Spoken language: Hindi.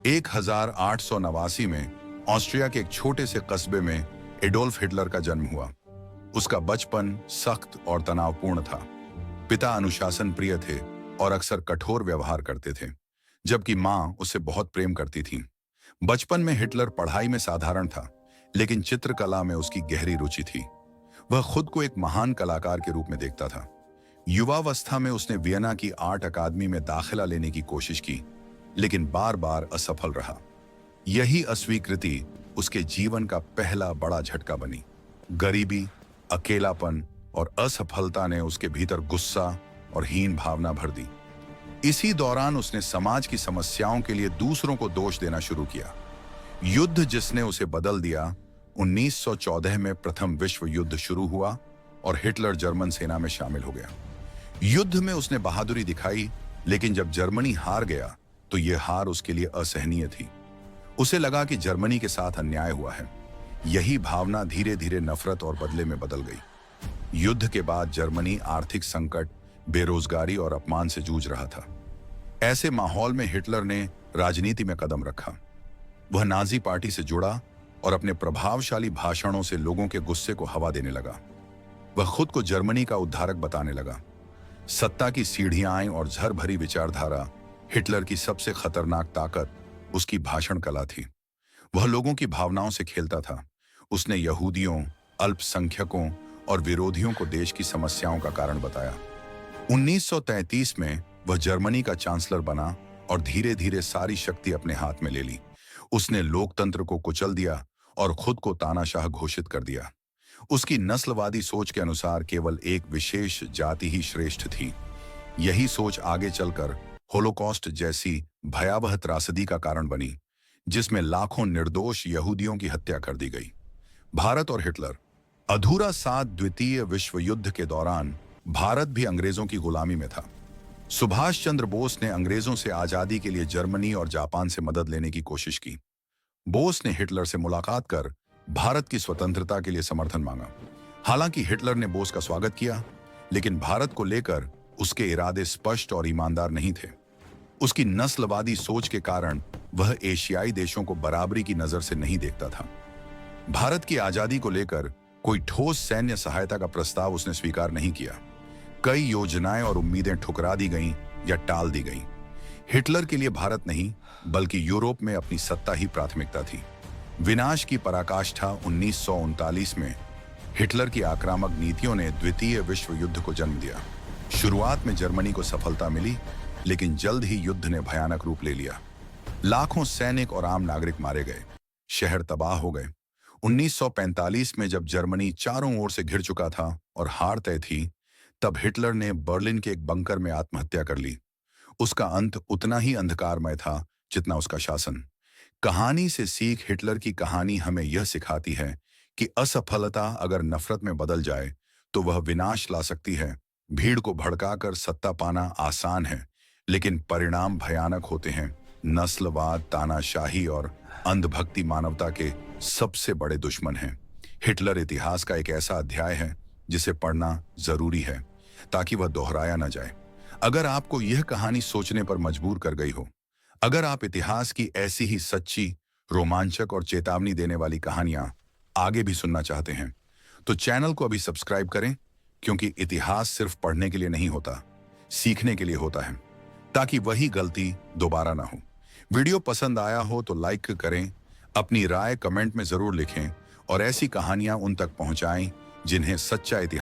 1889 में ऑस्ट्रिया के एक छोटे से कस्बे में एडोल्फ हिटलर का जन्म हुआ। उसका बचपन सख्त और तनावपूर्ण था। पिता अनुशासन प्रिय थे और अक्सर कठोर व्यवहार करते थे, जबकि मां उससे बहुत प्रेम करती थी। बचपन में हिटलर पढ़ाई में साधारण था, लेकिन चित्रकला में उसकी गहरी रुचि थी। वह खुद को एक महान कलाकार के रूप में देखता था। युवावस्था में उसने वियना की आर्ट अकादमी में दाखिला लेने की कोशिश की, लेकिन बार बार असफल रहा। यही अस्वीकृति उसके जीवन का पहला बड़ा झटका बनी। गरीबी, अकेलापन और असफलता ने उसके भीतर गुस्सा और हीन भावना भर दी। इसी दौरान उसने समाज की समस्याओं के लिए दूसरों को दोष देना शुरू किया। युद्ध जिसने उसे बदल दिया। 1914 में प्रथम विश्व युद्ध शुरू हुआ और हिटलर जर्मन सेना में शामिल हो गया। युद्ध में उसने बहादुरी दिखाई, लेकिन जब जर्मनी हार गया तो यह हार उसके लिए असहनीय थी। उसे लगा कि जर्मनी के साथ अन्याय हुआ है। यही भावना धीरे धीरे नफरत और बदले में बदल गई। युद्ध के बाद जर्मनी आर्थिक संकट, बेरोजगारी और अपमान से जूझ रहा था। ऐसे माहौल में हिटलर ने राजनीति में कदम रखा। वह नाजी पार्टी से जुड़ा और अपने प्रभावशाली भाषणों से लोगों के गुस्से को हवा देने लगा। वह खुद को जर्मनी का उद्धारक बताने लगा। सत्ता की सीढ़ियां और झर भरी विचारधारा। हिटलर की सबसे खतरनाक ताकत उसकी भाषण कला थी। वह लोगों की भावनाओं से खेलता था। उसने यहूदियों, अल्पसंख्यकों और विरोधियों को देश की समस्याओं का कारण बताया। 1933 में वह जर्मनी का चांसलर बना और धीरे धीरे सारी शक्ति अपने हाथ में ले ली। उसने लोकतंत्र को कुचल दिया और खुद को तानाशाह घोषित कर दिया। उसकी नस्लवादी सोच के अनुसार केवल एक विशेष जाति ही श्रेष्ठ थी। यही सोच आगे चलकर होलोकॉस्ट जैसी भयावह त्रासदी का कारण बनी, जिसमें लाखों निर्दोष यहूदियों की हत्या कर दी गई। भारत और हिटलर। अधूरा साथ द्वितीय विश्व युद्ध के दौरान भारत भी अंग्रेजों की गुलामी में था। सुभाष चंद्र बोस ने अंग्रेजों से आजादी के लिए जर्मनी और जापान से मदद लेने की कोशिश की। बोस ने हिटलर से मुलाकात कर भारत की स्वतंत्रता के लिए समर्थन मांगा। हालांकि हिटलर ने बोस का स्वागत किया, लेकिन भारत को लेकर उसके इरादे स्पष्ट और ईमानदार नहीं थे। उसकी नस्लवादी सोच के कारण वह एशियाई देशों को बराबरी की नजर से नहीं देखता था। भारत की आजादी को लेकर कोई ठोस सैन्य सहायता का प्रस्ताव उसने स्वीकार नहीं किया। कई योजनाएं और उम्मीदें ठुकरा दी गईं या टाल दी गईं। हिटलर के लिए भारत नहीं, बल्कि यूरोप में अपनी सत्ता ही प्राथमिकता थी। विनाश की पराकाष्ठा 1939 में हिटलर की आक्रामक नीतियों ने द्वितीय विश्व युद्ध को जन्म दिया। शुरुआत में जर्मनी को सफलता मिली, लेकिन जल्द ही युद्ध ने भयानक रूप ले लिया। लाखों सैनिक और आम नागरिक मारे गए। शहर तबाह हो गए। 1945 में जब जर्मनी चारों ओर से घिर चुका था और हार तय थी, तब हिटलर ने बर्लिन के एक बंकर में आत्महत्या कर ली। उसका अंत उतना ही अंधकारमय था जितना उसका शासन। कहानी से सीख। हिटलर की कहानी हमें यह सिखाती है कि असफलता अगर नफरत में बदल जाए तो वह विनाश ला सकती है। भीड़ को भड़काकर सत्ता पाना आसान है, लेकिन परिणाम भयानक होते हैं। नस्लवाद, तानाशाही और अंधभक्ति मानवता के सबसे बड़े दुश्मन हैं। हिटलर इतिहास का एक ऐसा अध्याय है जिसे पढ़ना जरूरी है, ताकि वह दोहराया न जाए। अगर आपको यह कहानी सोचने पर मजबूर कर गई हो, अगर आप इतिहास की ऐसी ही सच्ची, रोमांचक और चेतावनी देने वाली कहानियां आगे भी सुनना चाहते हैं, तो चैनल को अभी सब्सक्राइब करें, क्योंकि इतिहास सिर्फ पढ़ने के लिए नहीं होता, सीखने के लिए होता है, ताकि वही गलती दोबारा ना हो। वीडियो पसंद आया हो तो लाइक करें, अपनी राय कमेंट में जरूर लिखें और ऐसी कहानियां उन तक पहुंचाएं जिन्हें सच्चा इतिहास